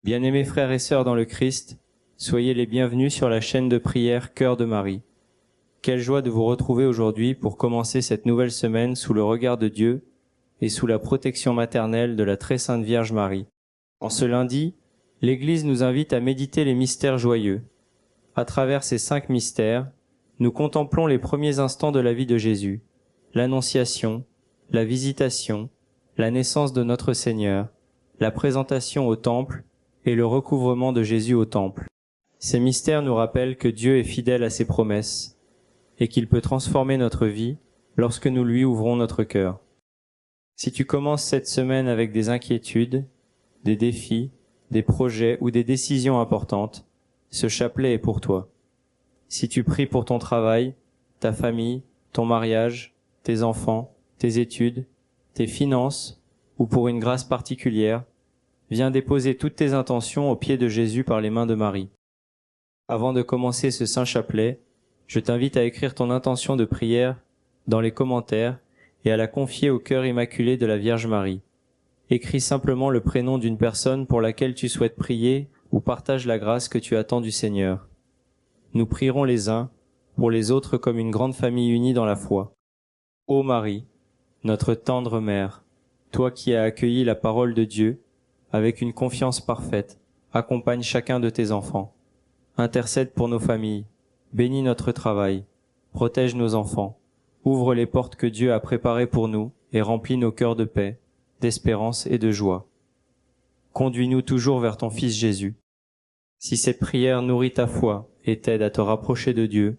Bien-aimés frères et sœurs dans le Christ, soyez les bienvenus sur la chaîne de prière Cœur de Marie. Quelle joie de vous retrouver aujourd'hui pour commencer cette nouvelle semaine sous le regard de Dieu et sous la protection maternelle de la très sainte Vierge Marie. En ce lundi, l'Église nous invite à méditer les mystères joyeux. À travers ces 5 mystères, nous contemplons les premiers instants de la vie de Jésus, l'Annonciation, la Visitation, la naissance de notre Seigneur, la présentation au Temple et le recouvrement de Jésus au Temple. Ces mystères nous rappellent que Dieu est fidèle à ses promesses et qu'il peut transformer notre vie lorsque nous lui ouvrons notre cœur. Si tu commences cette semaine avec des inquiétudes, des défis, des projets ou des décisions importantes, ce chapelet est pour toi. Si tu pries pour ton travail, ta famille, ton mariage, tes enfants, tes études, tes finances ou pour une grâce particulière, viens déposer toutes tes intentions aux pieds de Jésus par les mains de Marie. Avant de commencer ce saint chapelet, je t'invite à écrire ton intention de prière dans les commentaires et à la confier au cœur immaculé de la Vierge Marie. Écris simplement le prénom d'une personne pour laquelle tu souhaites prier ou partage la grâce que tu attends du Seigneur. Nous prierons les uns pour les autres comme une grande famille unie dans la foi. Ô Marie, notre tendre mère, toi qui as accueilli la parole de Dieu, avec une confiance parfaite, accompagne chacun de tes enfants. Intercède pour nos familles, bénis notre travail, protège nos enfants, ouvre les portes que Dieu a préparées pour nous et remplis nos cœurs de paix, d'espérance et de joie. Conduis-nous toujours vers ton Fils Jésus. Si cette prière nourrit ta foi et t'aide à te rapprocher de Dieu,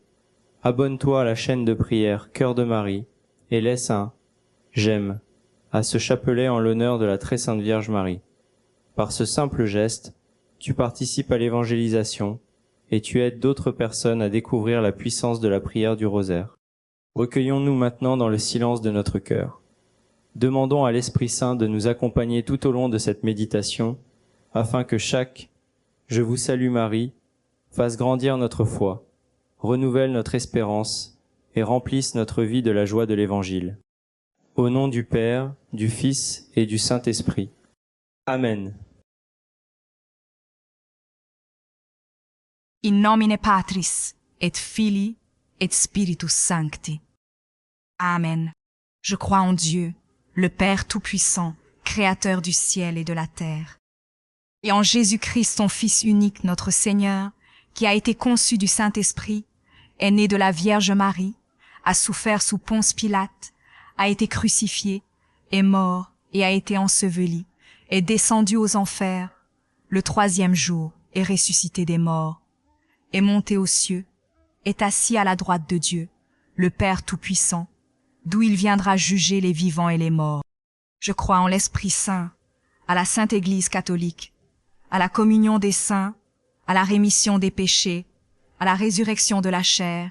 abonne-toi à la chaîne de prière Cœur de Marie et laisse un « j'aime » à ce chapelet en l'honneur de la très sainte Vierge Marie. Par ce simple geste, tu participes à l'évangélisation et tu aides d'autres personnes à découvrir la puissance de la prière du rosaire. Recueillons-nous maintenant dans le silence de notre cœur. Demandons à l'Esprit Saint de nous accompagner tout au long de cette méditation, afin que chaque « Je vous salue Marie » fasse grandir notre foi, renouvelle notre espérance et remplisse notre vie de la joie de l'Évangile. Au nom du Père, du Fils et du Saint-Esprit. Amen. In nomine Patris, et Filii, et Spiritus Sancti. Amen. Je crois en Dieu, le Père Tout-Puissant, Créateur du ciel et de la terre, et en Jésus-Christ, son Fils unique, notre Seigneur, qui a été conçu du Saint-Esprit, est né de la Vierge Marie, a souffert sous Ponce Pilate, a été crucifié, est mort et a été enseveli, est descendu aux enfers, le 3e jour est ressuscité des morts, est monté aux cieux, est assis à la droite de Dieu, le Père Tout-Puissant, d'où il viendra juger les vivants et les morts. Je crois en l'Esprit Saint, à la Sainte Église catholique, à la communion des saints, à la rémission des péchés, à la résurrection de la chair,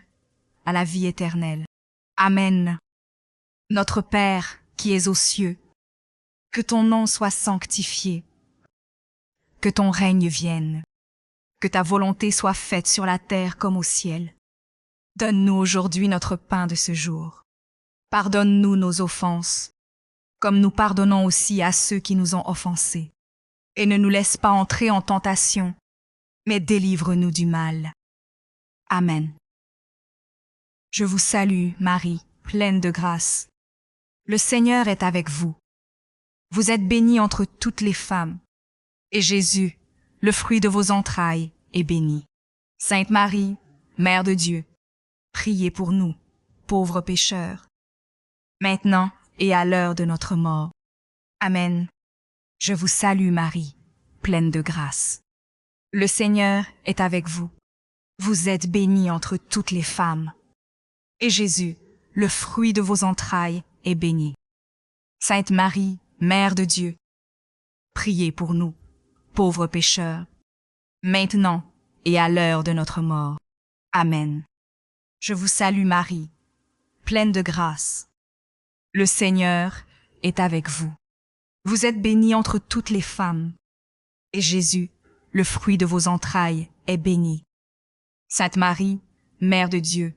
à la vie éternelle. Amen. Notre Père, qui es aux cieux, que ton nom soit sanctifié, que ton règne vienne, que ta volonté soit faite sur la terre comme au ciel. Donne-nous aujourd'hui notre pain de ce jour. Pardonne-nous nos offenses, comme nous pardonnons aussi à ceux qui nous ont offensés. Et ne nous laisse pas entrer en tentation, mais délivre-nous du mal. Amen. Je vous salue, Marie, pleine de grâce. Le Seigneur est avec vous. Vous êtes bénie entre toutes les femmes, et Jésus, le fruit de vos entrailles, est béni. Sainte Marie, Mère de Dieu, priez pour nous, pauvres pécheurs, maintenant et à l'heure de notre mort. Amen. Je vous salue, Marie, pleine de grâce. Le Seigneur est avec vous. Vous êtes bénie entre toutes les femmes, et Jésus, le fruit de vos entrailles, est béni. Sainte Marie, Mère de Dieu, priez pour nous, pauvres pécheurs, maintenant et à l'heure de notre mort. Amen. Je vous salue Marie, pleine de grâce. Le Seigneur est avec vous. Vous êtes bénie entre toutes les femmes, et Jésus, le fruit de vos entrailles, est béni. Sainte Marie, Mère de Dieu,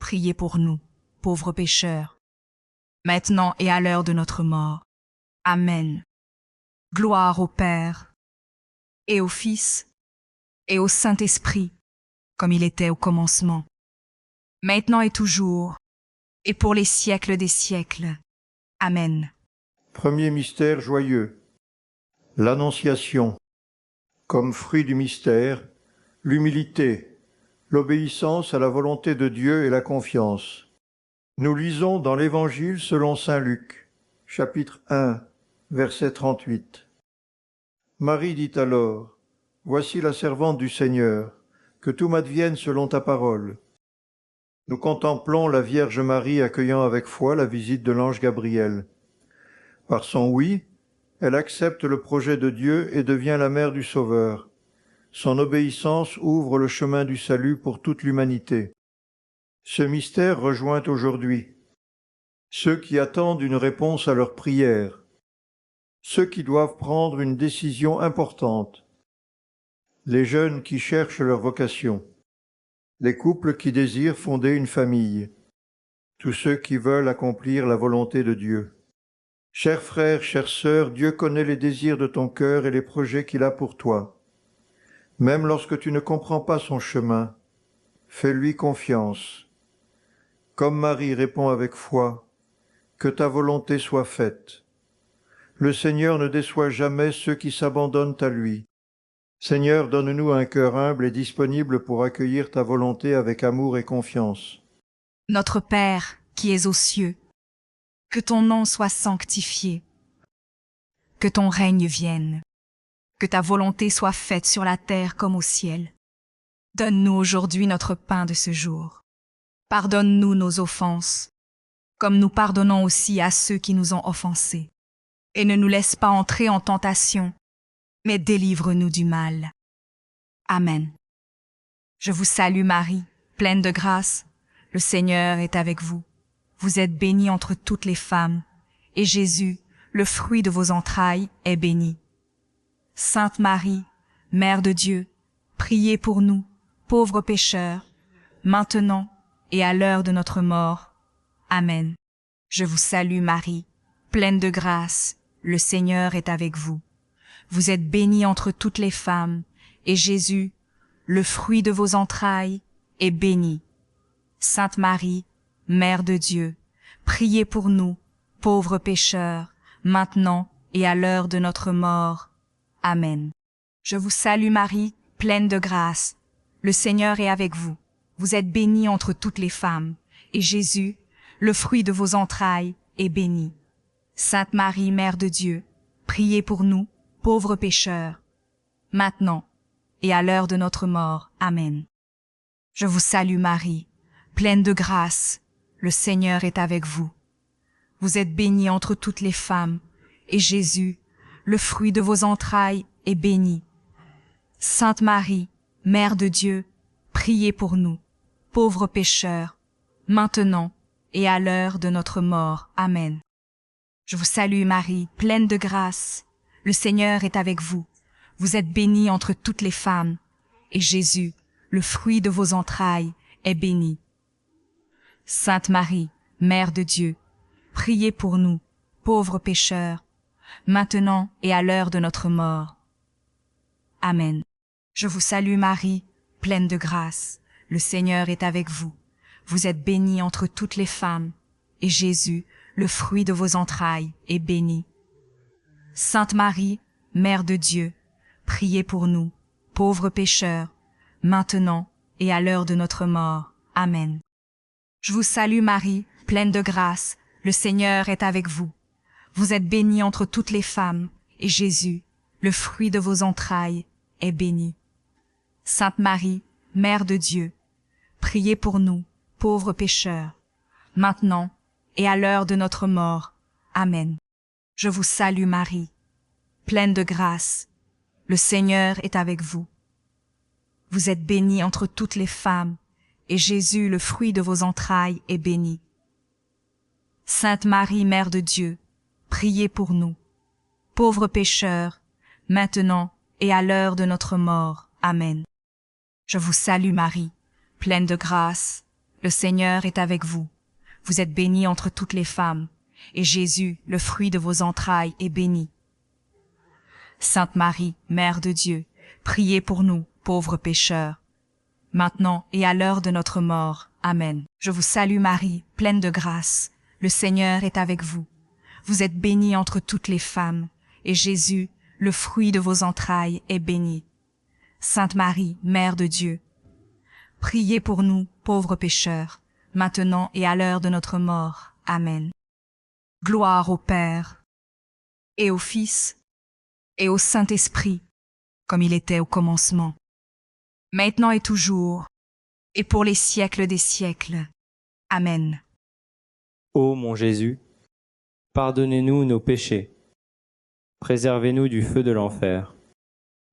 priez pour nous, pauvres pécheurs, maintenant et à l'heure de notre mort. Amen. Gloire au Père, et au Fils, et au Saint-Esprit, comme il était au commencement, maintenant et toujours, et pour les siècles des siècles. Amen. Premier mystère joyeux, l'Annonciation. Comme fruit du mystère, l'humilité, l'obéissance à la volonté de Dieu et la confiance. Nous lisons dans l'Évangile selon saint Luc, chapitre 1, verset 38. Marie dit alors, « Voici la servante du Seigneur, que tout m'advienne selon ta parole. » Nous contemplons la Vierge Marie accueillant avec foi la visite de l'ange Gabriel. Par son oui, elle accepte le projet de Dieu et devient la mère du Sauveur. Son obéissance ouvre le chemin du salut pour toute l'humanité. Ce mystère rejoint aujourd'hui ceux qui attendent une réponse à leurs prières, ceux qui doivent prendre une décision importante, les jeunes qui cherchent leur vocation, les couples qui désirent fonder une famille, tous ceux qui veulent accomplir la volonté de Dieu. Chers frères, chères sœurs, Dieu connaît les désirs de ton cœur et les projets qu'il a pour toi. Même lorsque tu ne comprends pas son chemin, fais-lui confiance. Comme Marie répond avec foi, que ta volonté soit faite. Le Seigneur ne déçoit jamais ceux qui s'abandonnent à lui. Seigneur, donne-nous un cœur humble et disponible pour accueillir ta volonté avec amour et confiance. Notre Père, qui es aux cieux, que ton nom soit sanctifié, que ton règne vienne, que ta volonté soit faite sur la terre comme au ciel. Donne-nous aujourd'hui notre pain de ce jour. Pardonne-nous nos offenses, comme nous pardonnons aussi à ceux qui nous ont offensés. Et ne nous laisse pas entrer en tentation, mais délivre-nous du mal. Amen. Je vous salue Marie, pleine de grâce. Le Seigneur est avec vous. Vous êtes bénie entre toutes les femmes, et Jésus, le fruit de vos entrailles, est béni. Sainte Marie, Mère de Dieu, priez pour nous, pauvres pécheurs, maintenant et à l'heure de notre mort. Amen. Je vous salue Marie, pleine de grâce, le Seigneur est avec vous. Vous êtes bénie entre toutes les femmes, et Jésus, le fruit de vos entrailles, est béni. Sainte Marie, Mère de Dieu, priez pour nous, pauvres pécheurs, maintenant et à l'heure de notre mort. Amen. Je vous salue Marie, pleine de grâce. Le Seigneur est avec vous. Vous êtes bénie entre toutes les femmes, et Jésus, le fruit de vos entrailles, est béni. Sainte Marie, Mère de Dieu, priez pour nous, pauvres pécheurs, maintenant et à l'heure de notre mort. Amen. Je vous salue Marie, pleine de grâce, le Seigneur est avec vous. Vous êtes bénie entre toutes les femmes, et Jésus, le fruit de vos entrailles, est béni. Sainte Marie, Mère de Dieu, priez pour nous, pauvres pécheurs, maintenant et à l'heure de notre mort. Amen. Je vous salue Marie, pleine de grâce, le Seigneur est avec vous. Vous êtes bénie entre toutes les femmes, et Jésus, le fruit de vos entrailles, est béni. Sainte Marie, Mère de Dieu, priez pour nous, pauvres pécheurs, maintenant et à l'heure de notre mort. Amen. Je vous salue Marie, pleine de grâce, le Seigneur est avec vous. Vous êtes bénie entre toutes les femmes, et Jésus, le fruit de vos entrailles, est béni. Sainte Marie, Mère de Dieu, priez pour nous, pauvres pécheurs, maintenant et à l'heure de notre mort. Amen. Je vous salue Marie, pleine de grâce, le Seigneur est avec vous. Vous êtes bénie entre toutes les femmes, et Jésus, le fruit de vos entrailles, est béni. Sainte Marie, Mère de Dieu, priez pour nous, pauvres pécheurs, maintenant et à l'heure de notre mort. Amen. Je vous salue Marie, pleine de grâce, le Seigneur est avec vous. Vous êtes bénie entre toutes les femmes, et Jésus, le fruit de vos entrailles, est béni. Sainte Marie, Mère de Dieu, priez pour nous, pauvres pécheurs, maintenant et à l'heure de notre mort. Amen. Je vous salue Marie, pleine de grâce, le Seigneur est avec vous. Vous êtes bénie entre toutes les femmes, et Jésus, le fruit de vos entrailles, est béni. Sainte Marie, Mère de Dieu, priez pour nous, pauvres pécheurs, maintenant et à l'heure de notre mort. Amen. Je vous salue Marie, pleine de grâce. Le Seigneur est avec vous. Vous êtes bénie entre toutes les femmes, et Jésus, le fruit de vos entrailles, est béni. Sainte Marie, Mère de Dieu, priez pour nous, pauvres pécheurs, maintenant et à l'heure de notre mort. Amen. Gloire au Père, et au Fils, et au Saint-Esprit, comme il était au commencement, maintenant et toujours, et pour les siècles des siècles. Amen. Ô mon Jésus, pardonnez-nous nos péchés, préservez-nous du feu de l'enfer,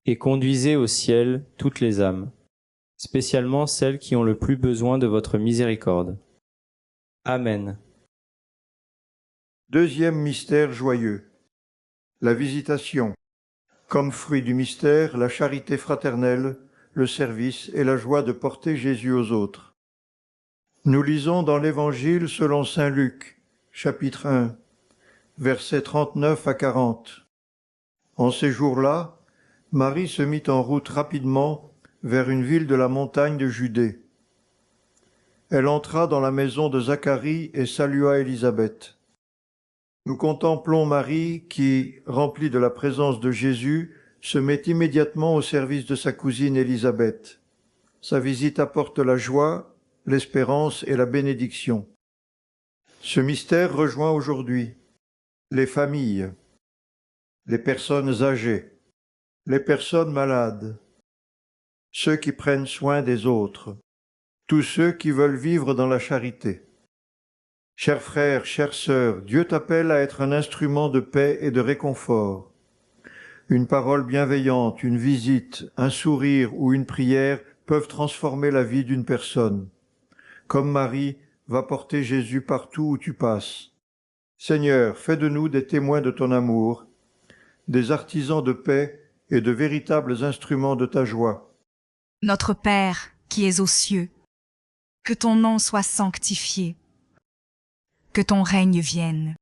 et conduisez au ciel toutes les âmes, spécialement celles qui ont le plus besoin de votre miséricorde. Amen. Deuxième mystère joyeux. La visitation. Comme fruit du mystère, la charité fraternelle, le service et la joie de porter Jésus aux autres. Nous lisons dans l'Évangile selon saint Luc, chapitre 1, versets 39 à 40. En ces jours-là, Marie se mit en route rapidement vers une ville de la montagne de Judée. Elle entra dans la maison de Zacharie et salua Élisabeth. Nous contemplons Marie qui, remplie de la présence de Jésus, se met immédiatement au service de sa cousine Élisabeth. Sa visite apporte la joie, l'espérance et la bénédiction. Ce mystère rejoint aujourd'hui les familles, les personnes âgées, les personnes malades, ceux qui prennent soin des autres, tous ceux qui veulent vivre dans la charité. Chers frères, chères sœurs, Dieu t'appelle à être un instrument de paix et de réconfort. Une parole bienveillante, une visite, un sourire ou une prière peuvent transformer la vie d'une personne. Comme Marie, va porter Jésus partout où tu passes. Seigneur, fais de nous des témoins de ton amour, des artisans de paix et de véritables instruments de ta joie. Notre Père, qui es aux cieux, que ton nom soit sanctifié, que ton règne vienne,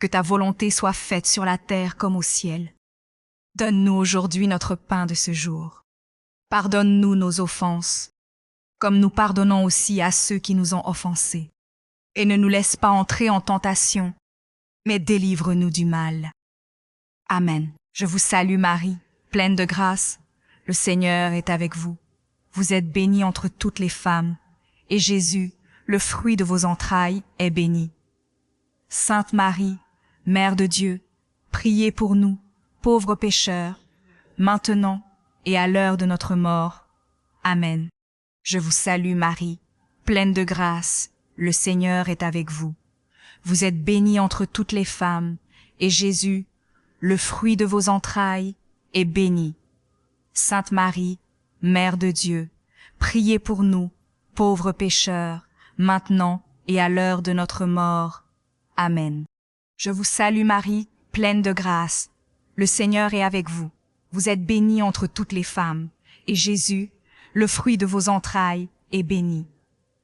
que ta volonté soit faite sur la terre comme au ciel. Donne-nous aujourd'hui notre pain de ce jour. Pardonne-nous nos offenses, comme nous pardonnons aussi à ceux qui nous ont offensés. Et ne nous laisse pas entrer en tentation, mais délivre-nous du mal. Amen. Je vous salue Marie, pleine de grâce. Le Seigneur est avec vous. Vous êtes bénie entre toutes les femmes, et Jésus, le fruit de vos entrailles, est béni. Sainte Marie, Mère de Dieu, priez pour nous, pauvres pécheurs, maintenant et à l'heure de notre mort. Amen. Je vous salue Marie, pleine de grâce, le Seigneur est avec vous. Vous êtes bénie entre toutes les femmes, et Jésus, le fruit de vos entrailles, est béni. Sainte Marie, Mère de Dieu, priez pour nous, pauvres pécheurs, maintenant et à l'heure de notre mort. Amen. Je vous salue Marie, pleine de grâce. Le Seigneur est avec vous. Vous êtes bénie entre toutes les femmes, et Jésus, le fruit de vos entrailles, est béni.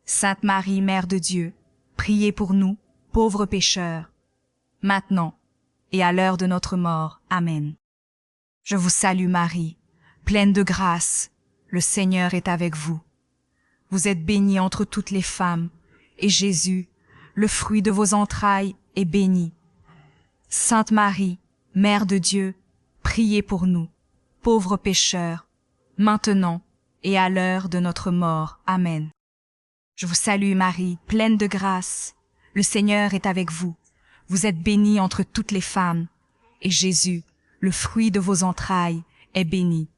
Sainte Marie, Mère de Dieu, priez pour nous, pauvres pécheurs, maintenant et à l'heure de notre mort. Amen. Je vous salue Marie, pleine de grâce. Le Seigneur est avec vous. Vous êtes bénie entre toutes les femmes, et Jésus, le fruit de vos entrailles, est béni. Sainte Marie, Mère de Dieu, priez pour nous, pauvres pécheurs, maintenant et à l'heure de notre mort. Amen. Je vous salue Marie, pleine de grâce. Le Seigneur est avec vous. Vous êtes bénie entre toutes les femmes, et Jésus, le fruit de vos entrailles, est béni.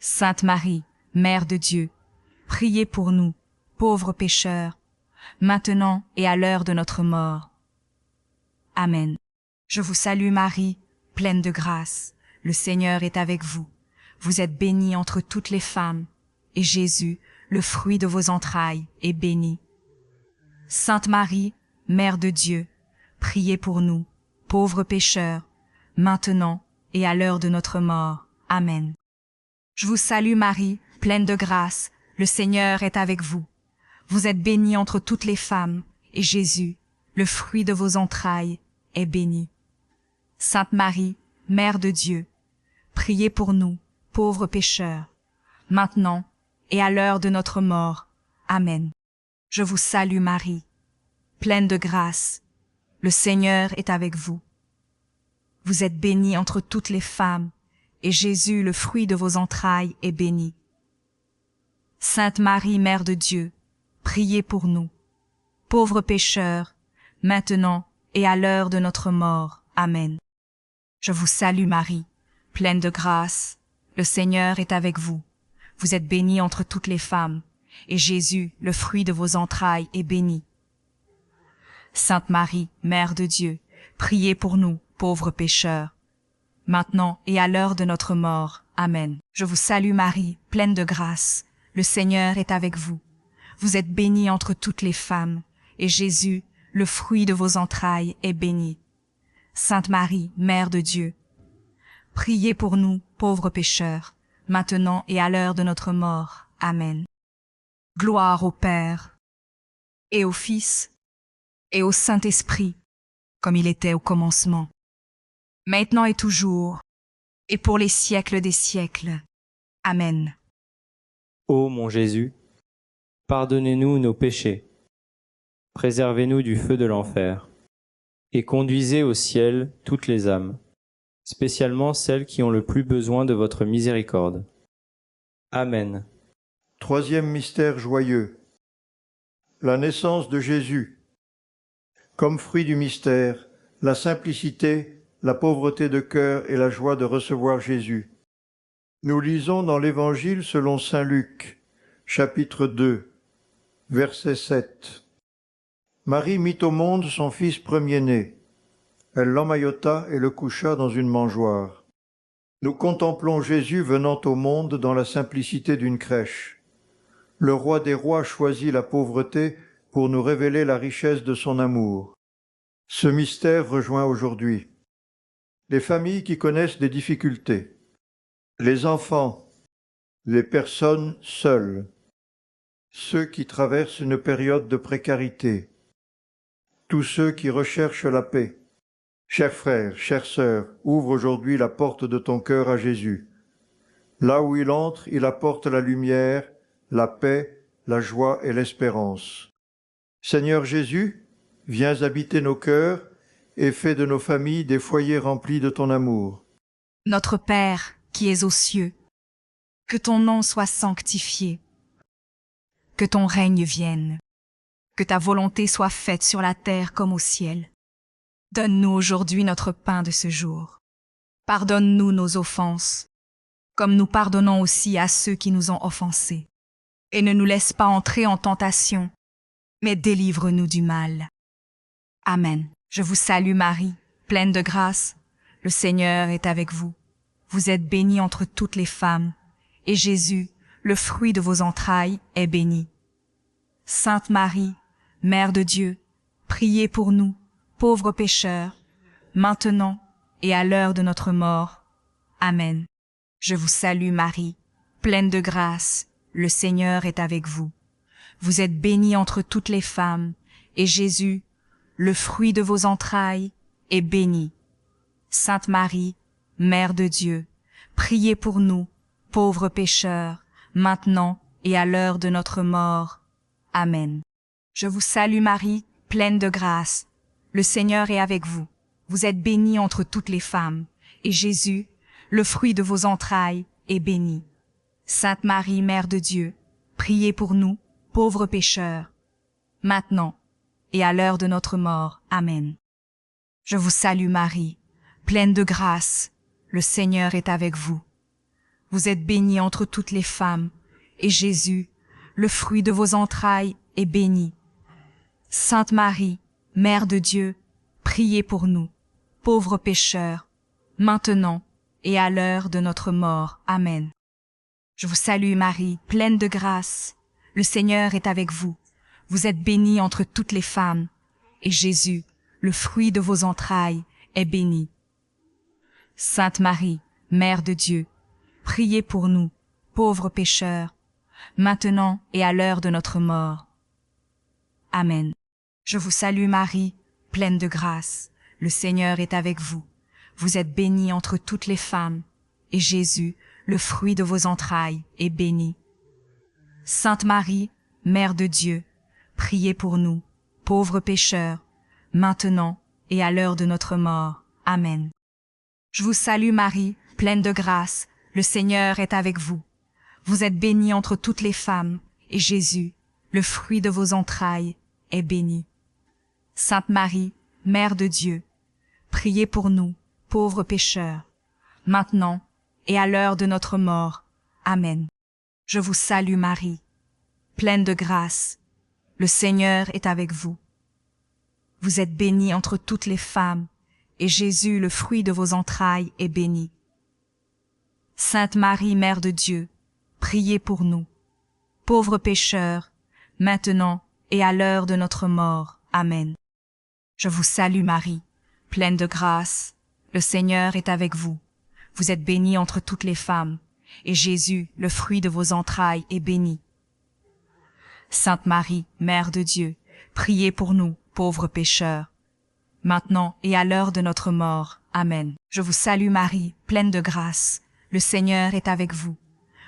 Sainte Marie, Mère de Dieu, priez pour nous, pauvres pécheurs, maintenant et à l'heure de notre mort. Amen. Je vous salue Marie, pleine de grâce. Le Seigneur est avec vous. Vous êtes bénie entre toutes les femmes, et Jésus, le fruit de vos entrailles, est béni. Sainte Marie, Mère de Dieu, priez pour nous, pauvres pécheurs, maintenant et à l'heure de notre mort. Amen. Je vous salue Marie, pleine de grâce. Le Seigneur est avec vous. Vous êtes bénie entre toutes les femmes, et Jésus, le fruit de vos entrailles, est béni. Sainte Marie, Mère de Dieu, priez pour nous, pauvres pécheurs, maintenant et à l'heure de notre mort. Amen. Je vous salue Marie, pleine de grâce. Le Seigneur est avec vous. Vous êtes bénie entre toutes les femmes, et Jésus, le fruit de vos entrailles, est béni. Sainte Marie, Mère de Dieu, priez pour nous, pauvres pécheurs, maintenant et à l'heure de notre mort. Amen. Je vous salue Marie, pleine de grâce. Le Seigneur est avec vous. Vous êtes bénie entre toutes les femmes, et Jésus, le fruit de vos entrailles, est béni. Sainte Marie, Mère de Dieu, priez pour nous, pauvres pécheurs, maintenant et à l'heure de notre mort. Amen. Je vous salue Marie, pleine de grâce. Le Seigneur est avec vous. Vous êtes bénie entre toutes les femmes, et Jésus, le fruit de vos entrailles, est béni. Sainte Marie, Mère de Dieu, priez pour nous, pauvres pécheurs, maintenant et à l'heure de notre mort. Amen. Gloire au Père, et au Fils, et au Saint-Esprit, comme il était au commencement, maintenant et toujours, et pour les siècles des siècles. Amen. Ô mon Jésus, pardonnez-nous nos péchés, préservez-nous du feu de l'enfer, et conduisez au ciel toutes les âmes, spécialement celles qui ont le plus besoin de votre miséricorde. Amen. Troisième mystère joyeux. La naissance de Jésus. Comme fruit du mystère, la simplicité, la pauvreté de cœur et la joie de recevoir Jésus. Nous lisons dans l'Évangile selon saint Luc, chapitre 2, verset 7. Marie mit au monde son fils premier-né. Elle l'emmaillota et le coucha dans une mangeoire. Nous contemplons Jésus venant au monde dans la simplicité d'une crèche. Le roi des rois choisit la pauvreté pour nous révéler la richesse de son amour. Ce mystère rejoint aujourd'hui les familles qui connaissent des difficultés, les enfants, les personnes seules, ceux qui traversent une période de précarité, tous ceux qui recherchent la paix. Chers frères, chères sœurs, ouvre aujourd'hui la porte de ton cœur à Jésus. Là où il entre, il apporte la lumière, la paix, la joie et l'espérance. Seigneur Jésus, viens habiter nos cœurs et fais de nos familles des foyers remplis de ton amour. Notre Père, qui es aux cieux, que ton nom soit sanctifié, que ton règne vienne, que ta volonté soit faite sur la terre comme au ciel. Donne-nous aujourd'hui notre pain de ce jour. Pardonne-nous nos offenses, comme nous pardonnons aussi à ceux qui nous ont offensés. Et ne nous laisse pas entrer en tentation, mais délivre-nous du mal. Amen. Je vous salue Marie, pleine de grâce. Le Seigneur est avec vous. Vous êtes bénie entre toutes les femmes, et Jésus, le fruit de vos entrailles, est béni. Sainte Marie, Mère de Dieu, priez pour nous, pauvres pécheurs, maintenant et à l'heure de notre mort. Amen. Je vous salue Marie, pleine de grâce, le Seigneur est avec vous. Vous êtes bénie entre toutes les femmes, et Jésus, le fruit de vos entrailles, est béni. Sainte Marie, Mère de Dieu, priez pour nous, pauvres pécheurs, maintenant et à l'heure de notre mort. Amen. Je vous salue Marie, pleine de grâce. Le Seigneur est avec vous. Vous êtes bénie entre toutes les femmes, et Jésus, le fruit de vos entrailles, est béni. Sainte Marie, Mère de Dieu, priez pour nous, pauvres pécheurs, maintenant et à l'heure de notre mort. Amen. Je vous salue Marie, pleine de grâce. Le Seigneur est avec vous. Vous êtes bénie entre toutes les femmes, et Jésus, le fruit de vos entrailles, est béni. Sainte Marie, Mère de Dieu, priez pour nous, pauvres pécheurs, maintenant et à l'heure de notre mort. Amen. Je vous salue Marie, pleine de grâce. Le Seigneur est avec vous. Vous êtes bénie entre toutes les femmes, et Jésus, le fruit de vos entrailles, est béni. Sainte Marie, Mère de Dieu, priez pour nous, pauvres pécheurs, maintenant et à l'heure de notre mort. Amen. Je vous salue Marie, pleine de grâce. Le Seigneur est avec vous. Vous êtes bénie entre toutes les femmes, et Jésus, le fruit de vos entrailles, est béni. Sainte Marie, Mère de Dieu, priez pour nous, pauvres pécheurs, maintenant et à l'heure de notre mort. Amen. Je vous salue Marie, pleine de grâce, le Seigneur est avec vous. Vous êtes bénie entre toutes les femmes, et Jésus, le fruit de vos entrailles, est béni. Sainte Marie, Mère de Dieu, priez pour nous, pauvres pécheurs, maintenant et à l'heure de notre mort. Amen. Je vous salue Marie, pleine de grâce, le Seigneur est avec vous. Vous êtes bénie entre toutes les femmes, et Jésus, le fruit de vos entrailles, est béni. Sainte Marie, Mère de Dieu, priez pour nous, pauvres pécheurs, maintenant et à l'heure de notre mort. Amen. Je vous salue Marie, pleine de grâce, le Seigneur est avec vous. Vous êtes bénie entre toutes les femmes, et Jésus, le fruit de vos entrailles, est béni. Sainte Marie, Mère de Dieu, priez pour nous, pauvres pécheurs, maintenant et à l'heure de notre mort. Amen. Je vous salue Marie, pleine de grâce, le Seigneur est avec vous.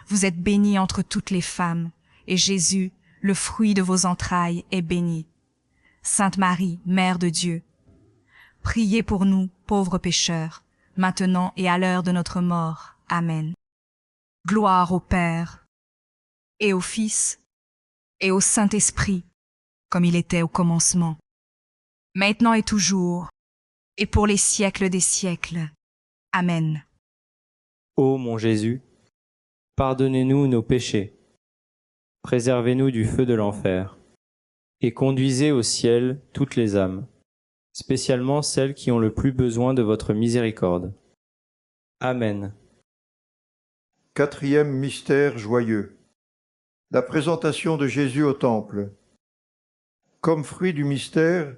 Vous êtes bénie entre toutes les femmes, et Jésus, le fruit de vos entrailles, est béni. Sainte Marie, Mère de Dieu, priez pour nous, pauvres pécheurs, maintenant et à l'heure de notre mort. Amen. Gloire au Père, et au Fils, et au Saint-Esprit, comme il était au commencement, maintenant et toujours, et pour les siècles des siècles. Amen. Ô mon Jésus, pardonnez-nous nos péchés, préservez-nous du feu de l'enfer, et conduisez au ciel toutes les âmes, spécialement celles qui ont le plus besoin de votre miséricorde. Amen. Quatrième mystère joyeux. La présentation de Jésus au Temple. Comme fruit du mystère,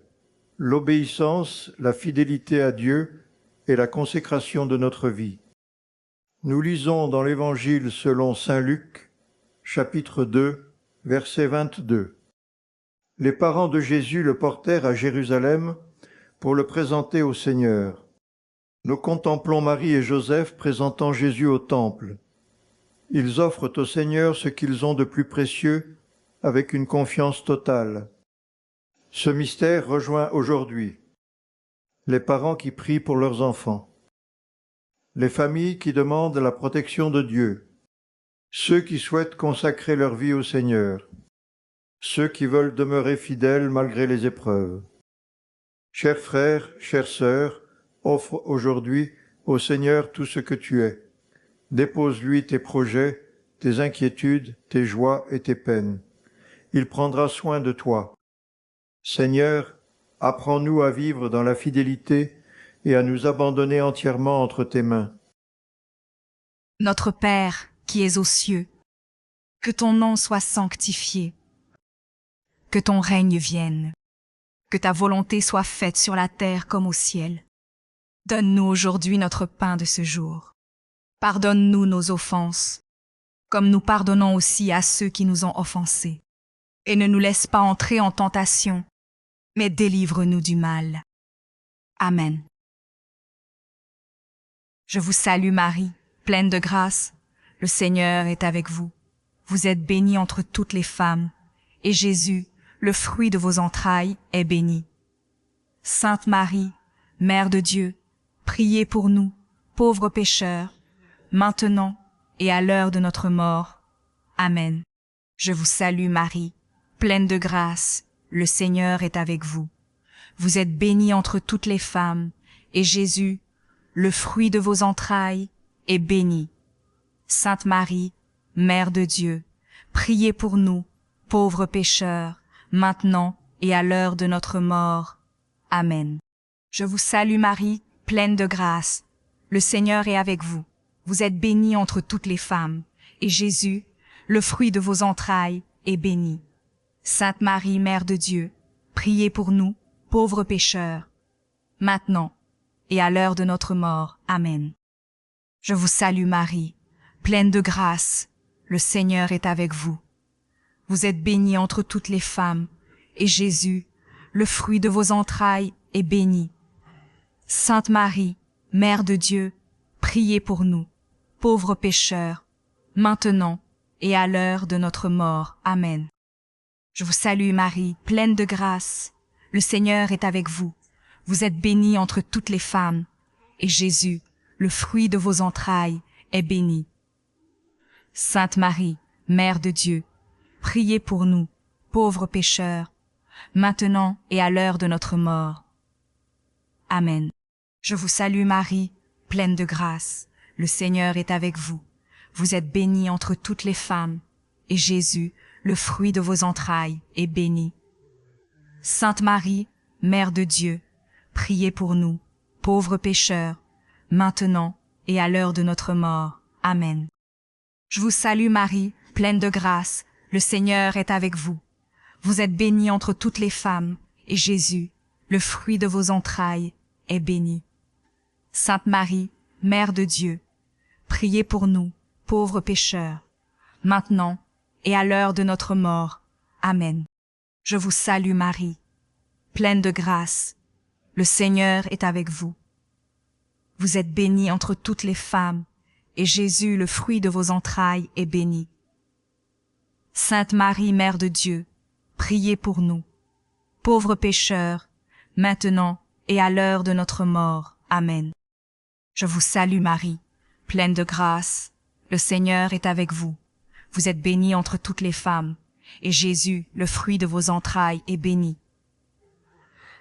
l'obéissance, la fidélité à Dieu et la consécration de notre vie. Nous lisons dans l'Évangile selon saint Luc, chapitre 2, verset 22. Les parents de Jésus le portèrent à Jérusalem pour le présenter au Seigneur. Nous contemplons Marie et Joseph présentant Jésus au Temple. Ils offrent au Seigneur ce qu'ils ont de plus précieux avec une confiance totale. Ce mystère rejoint aujourd'hui les parents qui prient pour leurs enfants, les familles qui demandent la protection de Dieu, ceux qui souhaitent consacrer leur vie au Seigneur, ceux qui veulent demeurer fidèles malgré les épreuves. Chers frères, chères sœurs, offre aujourd'hui au Seigneur tout ce que tu es. Dépose-lui tes projets, tes inquiétudes, tes joies et tes peines. Il prendra soin de toi. Seigneur, apprends-nous à vivre dans la fidélité et à nous abandonner entièrement entre tes mains. Notre Père, qui es aux cieux, que ton nom soit sanctifié, que ton règne vienne, que ta volonté soit faite sur la terre comme au ciel. Donne-nous aujourd'hui notre pain de ce jour. Pardonne-nous nos offenses, comme nous pardonnons aussi à ceux qui nous ont offensés. Et ne nous laisse pas entrer en tentation, mais délivre-nous du mal. Amen. Je vous salue Marie, pleine de grâce, le Seigneur est avec vous. Vous êtes bénie entre toutes les femmes, et Jésus, le fruit de vos entrailles, est béni. Sainte Marie, Mère de Dieu, priez pour nous, pauvres pécheurs, maintenant et à l'heure de notre mort. Amen. Je vous salue Marie, pleine de grâce, le Seigneur est avec vous. Vous êtes bénie entre toutes les femmes, et Jésus, le fruit de vos entrailles, est béni. Sainte Marie, Mère de Dieu, priez pour nous, pauvres pécheurs, maintenant et à l'heure de notre mort. Amen. Je vous salue Marie, pleine de grâce, le Seigneur est avec vous. Vous êtes bénie entre toutes les femmes, et Jésus, le fruit de vos entrailles, est béni. Sainte Marie, Mère de Dieu, priez pour nous, pauvres pécheurs, maintenant et à l'heure de notre mort. Amen. Je vous salue Marie, pleine de grâce, le Seigneur est avec vous. Vous êtes bénie entre toutes les femmes, et Jésus, le fruit de vos entrailles, est béni. Sainte Marie, Mère de Dieu, priez pour nous, pauvres pécheurs, maintenant et à l'heure de notre mort. Amen. Je vous salue Marie, pleine de grâce. Le Seigneur est avec vous. Vous êtes bénie entre toutes les femmes, et Jésus, le fruit de vos entrailles, est béni. Sainte Marie, Mère de Dieu, priez pour nous, pauvres pécheurs, maintenant et à l'heure de notre mort. Amen. Je vous salue Marie, pleine de grâce. Le Seigneur est avec vous. Vous êtes bénie entre toutes les femmes, et Jésus, le fruit de vos entrailles, est béni. Sainte Marie, Mère de Dieu, priez pour nous, pauvres pécheurs, maintenant et à l'heure de notre mort. Amen. Je vous salue Marie, pleine de grâce, le Seigneur est avec vous. Vous êtes bénie entre toutes les femmes, et Jésus, le fruit de vos entrailles, est béni. Sainte Marie, Mère de Dieu, priez pour nous, pauvres pécheurs, maintenant et à l'heure de notre mort. Amen. Je vous salue Marie, pleine de grâce, le Seigneur est avec vous. Vous êtes bénie entre toutes les femmes, et Jésus, le fruit de vos entrailles, est béni. Sainte Marie, Mère de Dieu, priez pour nous, pauvres pécheurs, maintenant et à l'heure de notre mort. Amen. Je vous salue Marie, pleine de grâce, le Seigneur est avec vous. Vous êtes bénie entre toutes les femmes, et Jésus, le fruit de vos entrailles, est béni.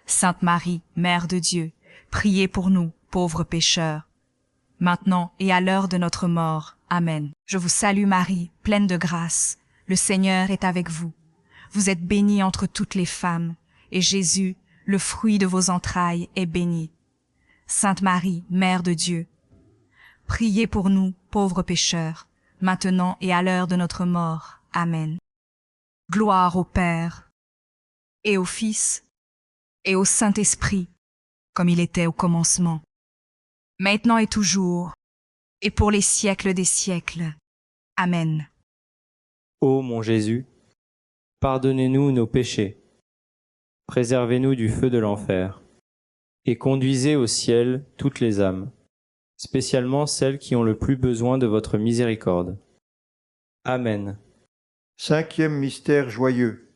Sainte Marie, Mère de Dieu, priez pour nous, pauvres pécheurs, maintenant et à l'heure de notre mort. Amen. Je vous salue Marie, pleine de grâce, le Seigneur est avec vous. Vous êtes bénie entre toutes les femmes, et Jésus, le fruit de vos entrailles, est béni. Sainte Marie, Mère de Dieu, priez pour nous, pauvres pécheurs, maintenant et à l'heure de notre mort. Amen. Gloire au Père, et au Fils, et au Saint-Esprit, comme il était au commencement, maintenant et toujours, et pour les siècles des siècles. Amen. Ô mon Jésus, pardonnez-nous nos péchés, préservez-nous du feu de l'enfer, et conduisez au ciel toutes les âmes, spécialement celles qui ont le plus besoin de votre miséricorde. Amen. Cinquième mystère joyeux.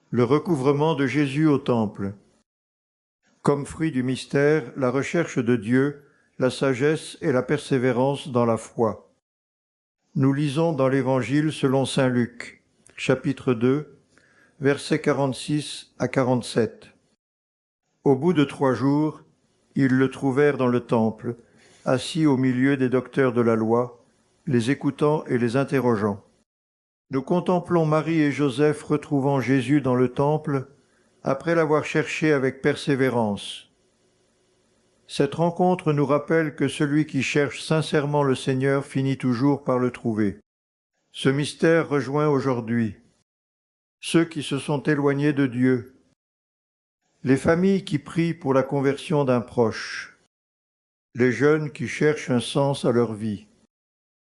Le recouvrement de Jésus au temple. Comme fruit du mystère, la recherche de Dieu, la sagesse et la persévérance dans la foi. Nous lisons dans l'Évangile selon saint Luc, chapitre 2, versets 46 à 47. Au bout de 3 jours, ils le trouvèrent dans le temple, assis au milieu des docteurs de la loi, les écoutant et les interrogeant. Nous contemplons Marie et Joseph retrouvant Jésus dans le temple, après l'avoir cherché avec persévérance. Cette rencontre nous rappelle que celui qui cherche sincèrement le Seigneur finit toujours par le trouver. Ce mystère rejoint aujourd'hui ceux qui se sont éloignés de Dieu, les familles qui prient pour la conversion d'un proche, les jeunes qui cherchent un sens à leur vie,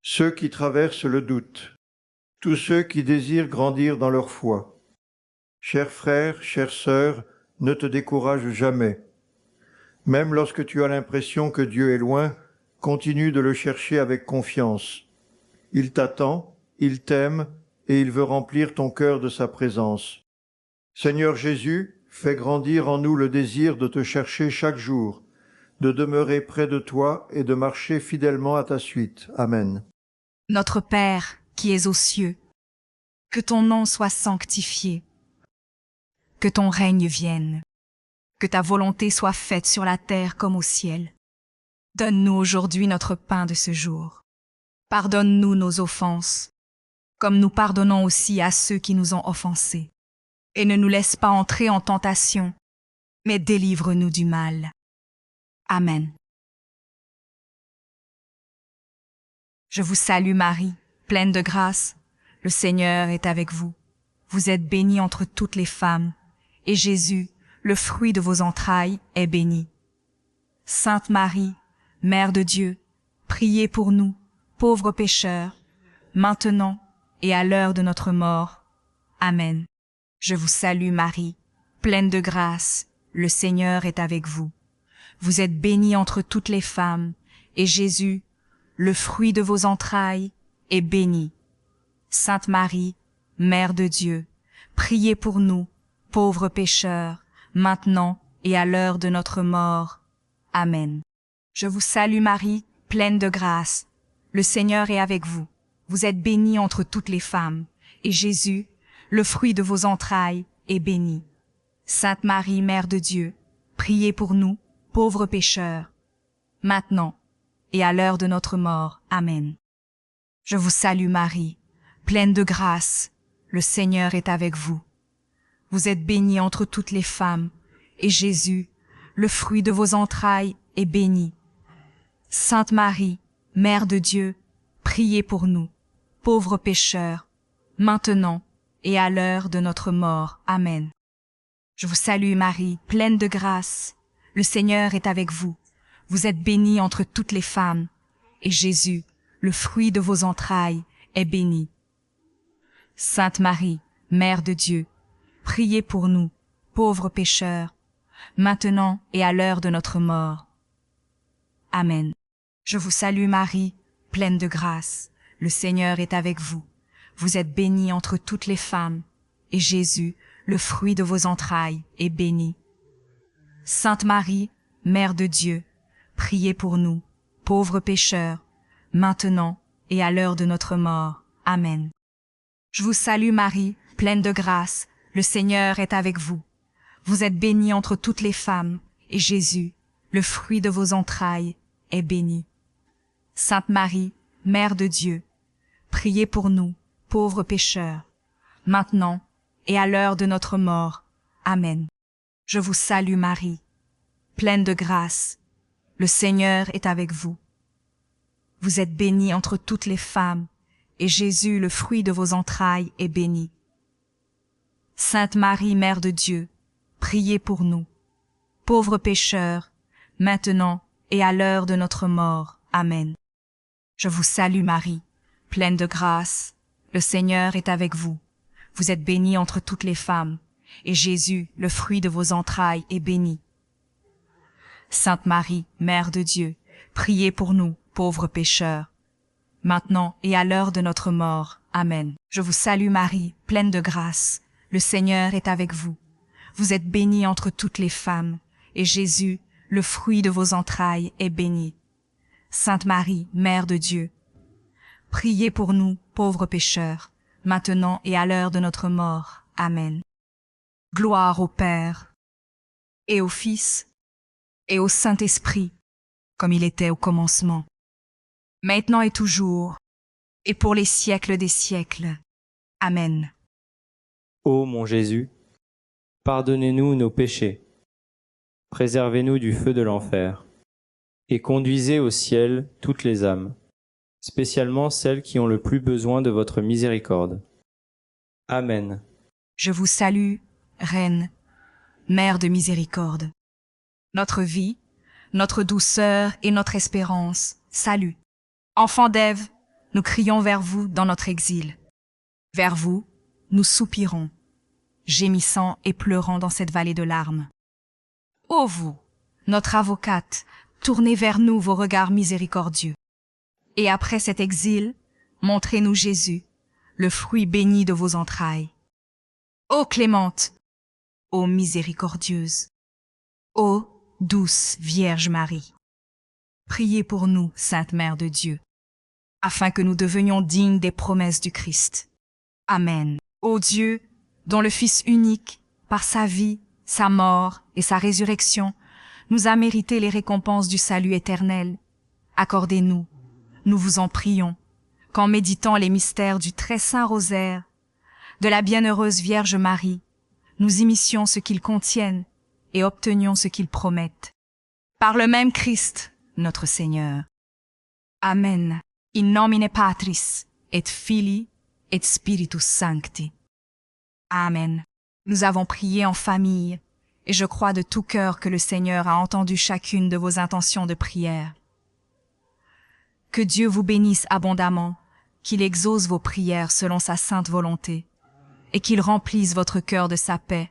ceux qui traversent le doute, tous ceux qui désirent grandir dans leur foi. Chers frères, chères sœurs, ne te décourage jamais. Même lorsque tu as l'impression que Dieu est loin, continue de le chercher avec confiance. Il t'attend, il t'aime, et il veut remplir ton cœur de sa présence. Seigneur Jésus, fais grandir en nous le désir de te chercher chaque jour, de demeurer près de toi et de marcher fidèlement à ta suite. Amen. Notre Père, qui es aux cieux, que ton nom soit sanctifié, que ton règne vienne, que ta volonté soit faite sur la terre comme au ciel. Donne-nous aujourd'hui notre pain de ce jour. Pardonne-nous nos offenses, comme nous pardonnons aussi à ceux qui nous ont offensés. Et ne nous laisse pas entrer en tentation, mais délivre-nous du mal. Amen. Je vous salue Marie, pleine de grâce, le Seigneur est avec vous. Vous êtes bénie entre toutes les femmes, et Jésus, le fruit de vos entrailles, est béni. Sainte Marie, Mère de Dieu, priez pour nous, pauvres pécheurs, maintenant et à l'heure de notre mort. Amen. Je vous salue Marie, pleine de grâce, le Seigneur est avec vous. Vous êtes bénie entre toutes les femmes, et Jésus, le fruit de vos entrailles, est béni. Sainte Marie, Mère de Dieu, priez pour nous, pauvres pécheurs, maintenant et à l'heure de notre mort. Amen. Je vous salue Marie, pleine de grâce. Le Seigneur est avec vous. Vous êtes bénie entre toutes les femmes, et Jésus, le fruit de vos entrailles, est béni. Sainte Marie, Mère de Dieu, priez pour nous, pauvres pécheurs, maintenant et à l'heure de notre mort. Amen. Je vous salue Marie, pleine de grâce, le Seigneur est avec vous. Vous êtes bénie entre toutes les femmes, et Jésus, le fruit de vos entrailles, est béni. Sainte Marie, Mère de Dieu, priez pour nous, pauvres pécheurs, maintenant et à l'heure de notre mort. Amen. Je vous salue Marie, pleine de grâce, le Seigneur est avec vous. Vous êtes bénie entre toutes les femmes, et Jésus, le fruit de vos entrailles, est béni. Sainte Marie, Mère de Dieu, priez pour nous, pauvres pécheurs, maintenant et à l'heure de notre mort. Amen. Je vous salue Marie, pleine de grâce, le Seigneur est avec vous. Vous êtes bénie entre toutes les femmes, et Jésus, le fruit de vos entrailles, est béni. Sainte Marie, Mère de Dieu, priez pour nous, pauvres pécheurs, maintenant et à l'heure de notre mort. Amen. Je vous salue Marie, pleine de grâce, le Seigneur est avec vous. Vous êtes bénie entre toutes les femmes, et Jésus, le fruit de vos entrailles, est béni. Sainte Marie, Mère de Dieu, priez pour nous, pauvres pécheurs, maintenant et à l'heure de notre mort. Amen. Je vous salue Marie, pleine de grâce, le Seigneur est avec vous. Vous êtes bénie entre toutes les femmes, et Jésus, le fruit de vos entrailles, est béni. Sainte Marie, Mère de Dieu, priez pour nous, pauvres pécheurs, maintenant et à l'heure de notre mort. Amen. Je vous salue Marie, pleine de grâce, le Seigneur est avec vous. Vous êtes bénie entre toutes les femmes, et Jésus, le fruit de vos entrailles, est béni. Sainte Marie, Mère de Dieu, priez pour nous, pauvres pécheurs, maintenant et à l'heure de notre mort. Amen. Je vous salue Marie, pleine de grâce, le Seigneur est avec vous. Vous êtes bénie entre toutes les femmes, et Jésus, le fruit de vos entrailles, est béni. Sainte Marie, Mère de Dieu, priez pour nous, pauvres pécheurs, maintenant et à l'heure de notre mort. Amen. Gloire au Père, et au Fils, et au Saint-Esprit, comme il était au commencement, maintenant et toujours, et pour les siècles des siècles. Amen. Ô mon Jésus, pardonnez-nous nos péchés, préservez-nous du feu de l'enfer, et conduisez au ciel toutes les âmes, spécialement celles qui ont le plus besoin de votre miséricorde. Amen. Je vous salue, Reine, Mère de miséricorde. Notre vie, notre douceur et notre espérance, salut. Enfants d'Ève, nous crions vers vous dans notre exil. Vers vous, nous soupirons, gémissant et pleurant dans cette vallée de larmes. Ô vous, notre avocate, tournez vers nous vos regards miséricordieux. Et après cet exil, montrez-nous Jésus, le fruit béni de vos entrailles. Ô clémente, ô miséricordieuse, ô douce Vierge Marie, priez pour nous, Sainte Mère de Dieu, afin que nous devenions dignes des promesses du Christ. Amen. Ô Dieu, dont le Fils unique, par sa vie, sa mort et sa résurrection, nous a mérité les récompenses du salut éternel, accordez-nous, nous vous en prions, qu'en méditant les mystères du très saint rosaire, de la bienheureuse Vierge Marie, nous imissions ce qu'ils contiennent et obtenions ce qu'ils promettent. Par le même Christ, notre Seigneur. Amen. In nomine Patris, et Filii, et Spiritus Sancti. Amen. Nous avons prié en famille, et je crois de tout cœur que le Seigneur a entendu chacune de vos intentions de prière. Que Dieu vous bénisse abondamment, qu'il exauce vos prières selon sa sainte volonté, et qu'il remplisse votre cœur de sa paix,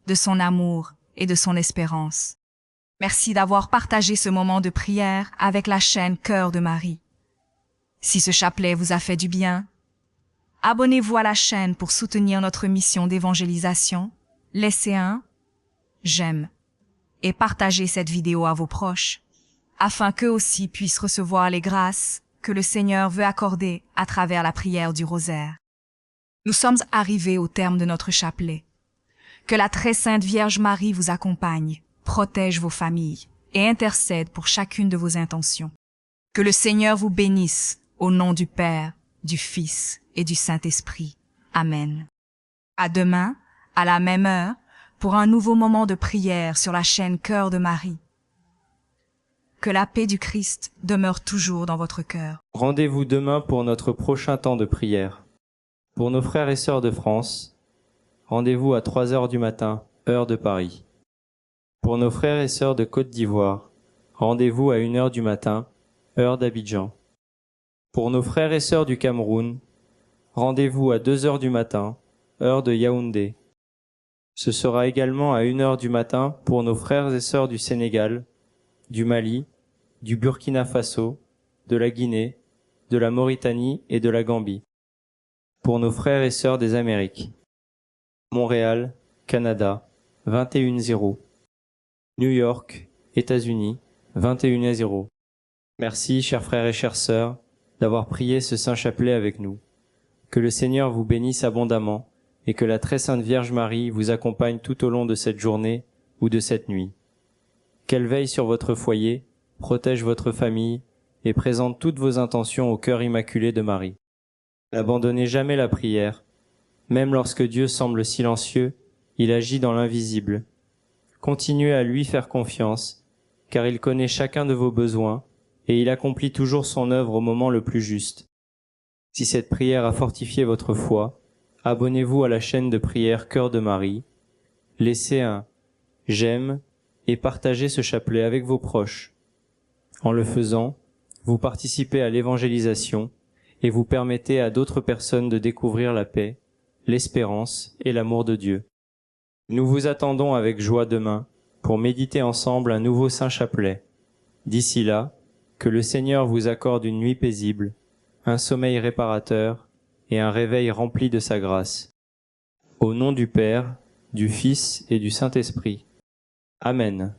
de son amour et de son espérance. Merci d'avoir partagé ce moment de prière avec la chaîne Cœur de Marie. Si ce chapelet vous a fait du bien, abonnez-vous à la chaîne pour soutenir notre mission d'évangélisation, laissez un j'aime et partagez cette vidéo à vos proches, afin qu'eux aussi puissent recevoir les grâces que le Seigneur veut accorder à travers la prière du rosaire. Nous sommes arrivés au terme de notre chapelet. Que la très sainte Vierge Marie vous accompagne, protège vos familles et intercède pour chacune de vos intentions. Que le Seigneur vous bénisse au nom du Père, du Fils et du Saint-Esprit. Amen. À demain, à la même heure, pour un nouveau moment de prière sur la chaîne Cœur de Marie. Que la paix du Christ demeure toujours dans votre cœur. Rendez-vous demain pour notre prochain temps de prière. Pour nos frères et sœurs de France, rendez-vous à 3 heures du matin, heure de Paris. Pour nos frères et sœurs de Côte d'Ivoire, rendez-vous à 1 heure du matin, heure d'Abidjan. Pour nos frères et sœurs du Cameroun, rendez-vous à 2 heures du matin, heure de Yaoundé. Ce sera également à 1 heure du matin pour nos frères et sœurs du Sénégal, du Mali, du Burkina Faso, de la Guinée, de la Mauritanie et de la Gambie. Pour nos frères et sœurs des Amériques. Montréal, Canada, 21h. New York, États-Unis, 21h. Merci, chers frères et chères sœurs, d'avoir prié ce saint chapelet avec nous. Que le Seigneur vous bénisse abondamment et que la très sainte Vierge Marie vous accompagne tout au long de cette journée ou de cette nuit. Qu'elle veille sur votre foyer, protège votre famille et présente toutes vos intentions au cœur immaculé de Marie. N'abandonnez jamais la prière. Même lorsque Dieu semble silencieux, il agit dans l'invisible. Continuez à lui faire confiance, car il connaît chacun de vos besoins et il accomplit toujours son œuvre au moment le plus juste. Si cette prière a fortifié votre foi, abonnez-vous à la chaîne de prière Cœur de Marie, laissez un j'aime et partagez ce chapelet avec vos proches. En le faisant, vous participez à l'évangélisation et vous permettez à d'autres personnes de découvrir la paix, l'espérance et l'amour de Dieu. Nous vous attendons avec joie demain pour méditer ensemble un nouveau saint chapelet. D'ici là, que le Seigneur vous accorde une nuit paisible, un sommeil réparateur et un réveil rempli de sa grâce. Au nom du Père, du Fils et du Saint-Esprit. Amen.